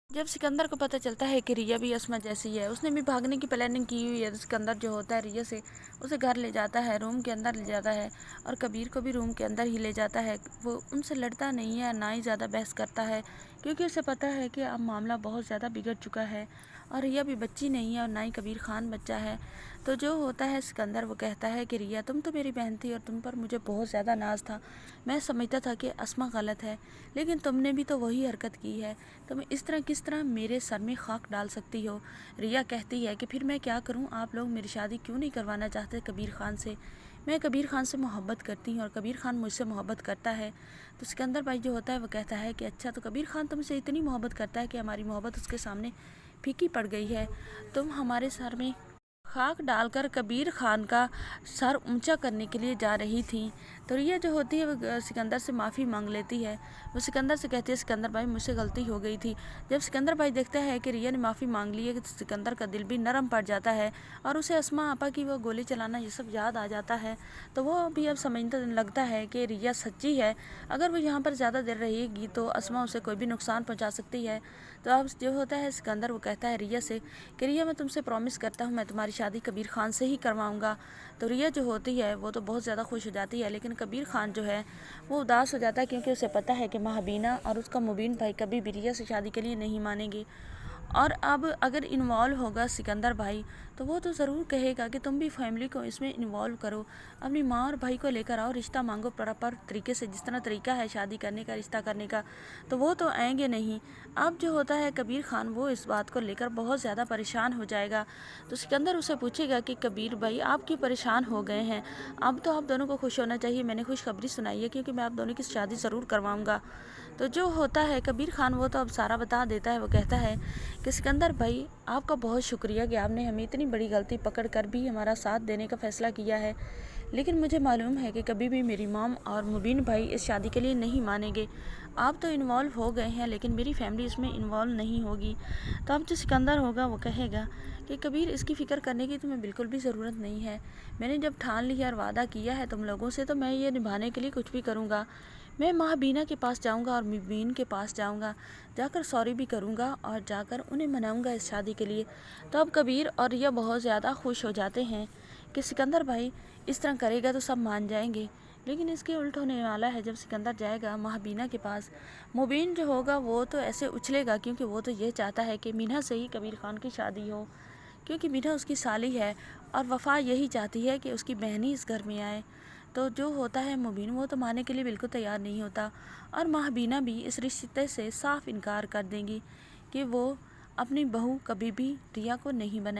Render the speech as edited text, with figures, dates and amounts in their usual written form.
جب سکندر کو پتہ چلتا ہے کہ ریا بھی اسما جیسی ہے، اس نے بھی بھاگنے کی پلاننگ کی ہوئی ہے، سکندر جو ہوتا ہے ریا سے اسے گھر لے جاتا ہے، روم کے اندر لے جاتا ہے اور کبیر کو بھی روم کے اندر ہی لے جاتا ہے۔ وہ ان سے لڑتا نہیں ہے، نہ ہی زیادہ بحث کرتا ہے، کیونکہ اسے پتہ ہے کہ اب معاملہ بہت زیادہ بگڑ چکا ہے اور ریا بھی بچی نہیں ہے اور نہ ہی کبیر خان بچہ ہے۔ تو جو ہوتا ہے سکندر وہ کہتا ہے کہ ریا تم تو میری بہن تھی اور تم پر مجھے بہت زیادہ ناز تھا، میں سمجھتا تھا کہ اسما غلط ہے، لیکن تم نے بھی تو وہی حرکت کی ہے، تم اس طرح میرے سر میں خاک ڈال سکتی ہو۔ ریا کہتی ہے کہ پھر میں کیا کروں، آپ لوگ میری شادی کیوں نہیں کروانا چاہتے کبیر خان سے؟ میں کبیر خان سے محبت کرتی ہوں اور کبیر خان مجھ سے محبت کرتا ہے۔ تو سکندر بھائی جو ہوتا ہے وہ کہتا ہے کہ اچھا، تو کبیر خان تم سے اتنی محبت کرتا ہے کہ ہماری محبت اس کے سامنے پھیکی پڑ گئی ہے، تم ہمارے سر میں خاک ڈال کر کبیر خان کا سر اونچا کرنے کے لیے جا رہی تھی۔ تو ریا جو ہوتی ہے وہ سکندر سے معافی مانگ لیتی ہے، وہ سکندر سے کہتی ہے سکندر بھائی مجھ سے غلطی ہو گئی تھی۔ جب سکندر بھائی دیکھتا ہے کہ ریا نے معافی مانگ لی ہے تو سکندر کا دل بھی نرم پڑ جاتا ہے اور اسے اسما آپا کی وہ گولی چلانا یہ سب یاد آ جاتا ہے۔ تو وہ بھی اب سمجھنے لگتا ہے کہ ریا سچی ہے، اگر وہ یہاں پر زیادہ دیر رہے گی تو اسما اسے کوئی بھی نقصان پہنچا سکتی ہے۔ تو اب جو ہوتا ہے سکندر وہ کہتا ہے ریا سے کہ ریا میں تم سے پرومس کرتا ہوں میں تمہاری شادی کبیر خان سے ہی کرواؤں گا۔ تو ریا جو ہوتی ہے وہ تو بہت زیادہ خوش ہو جاتی ہے، لیکن کبیر خان جو ہے وہ اداس ہو جاتا ہے، کیونکہ اسے پتہ ہے کہ مہابینا اور اس کا مبین بھائی کبھی بھی ریا سے شادی کے لیے نہیں مانیں گے۔ اور اب اگر انوالو ہوگا سکندر بھائی تو وہ تو ضرور کہے گا کہ تم بھی فیملی کو اس میں انوالو کرو، اپنی ماں اور بھائی کو لے کر آؤ، رشتہ مانگو پراپر طریقے سے، جس طرح طریقہ ہے شادی کرنے کا، رشتہ کرنے کا، تو وہ تو آئیں گے نہیں۔ اب جو ہوتا ہے کبیر خان وہ اس بات کو لے کر بہت زیادہ پریشان ہو جائے گا۔ تو سکندر اسے پوچھے گا کہ کبیر بھائی آپ کی پریشان ہو گئے ہیں، اب تو آپ دونوں کو خوش ہونا چاہیے، میں نے خوشخبری سنائی ہے کیونکہ میں آپ دونوں کی شادی ضرور کرواؤں گا۔ تو جو ہوتا ہے کبیر خان وہ تو اب سارا بتا دیتا ہے، وہ کہتا ہے کہ سکندر بھائی آپ کا بہت شکریہ کہ آپ نے ہمیں اتنی بڑی غلطی پکڑ کر بھی ہمارا ساتھ دینے کا فیصلہ کیا ہے، لیکن مجھے معلوم ہے کہ کبھی بھی میری مام اور مبین بھائی اس شادی کے لیے نہیں مانیں گے۔ آپ تو انوالو ہو گئے ہیں لیکن میری فیملی اس میں انوالو نہیں ہوگی۔ تو اب جو سکندر ہوگا وہ کہے گا کہ کبیر اس کی فکر کرنے کی تمہیں بالکل بھی ضرورت نہیں ہے، میں نے جب ٹھان لیا اور وعدہ کیا ہے تم لوگوں سے تو میں یہ نبھانے کے لیے کچھ بھی کروں گا۔ میں مہابینا کے پاس جاؤں گا اور مبین کے پاس جاؤں گا، جا کر سوری بھی کروں گا اور جا کر انہیں مناؤں گا اس شادی کے لیے۔ تو اب کبیر اور ریا بہت زیادہ خوش ہو جاتے ہیں کہ سکندر بھائی اس طرح کرے گا تو سب مان جائیں گے، لیکن اس کے الٹ ہونے والا ہے۔ جب سکندر جائے گا مہابینا کے پاس، مبین جو ہوگا وہ تو ایسے اچھلے گا کیونکہ وہ تو یہ چاہتا ہے کہ مینا سے ہی کبیر خان کی شادی ہو، کیونکہ مینا اس کی سالی ہے اور وفا یہی چاہتی ہے کہ اس کی بہن ہی اس گھر میں آئے۔ تو جو ہوتا ہے مبین وہ تو ماننے کے لیے بالکل تیار نہیں ہوتا اور مہابینا بھی اس رشتے سے صاف انکار کر دیں گی کہ وہ اپنی بہو کبھی بھی ریا کو نہیں بنائے۔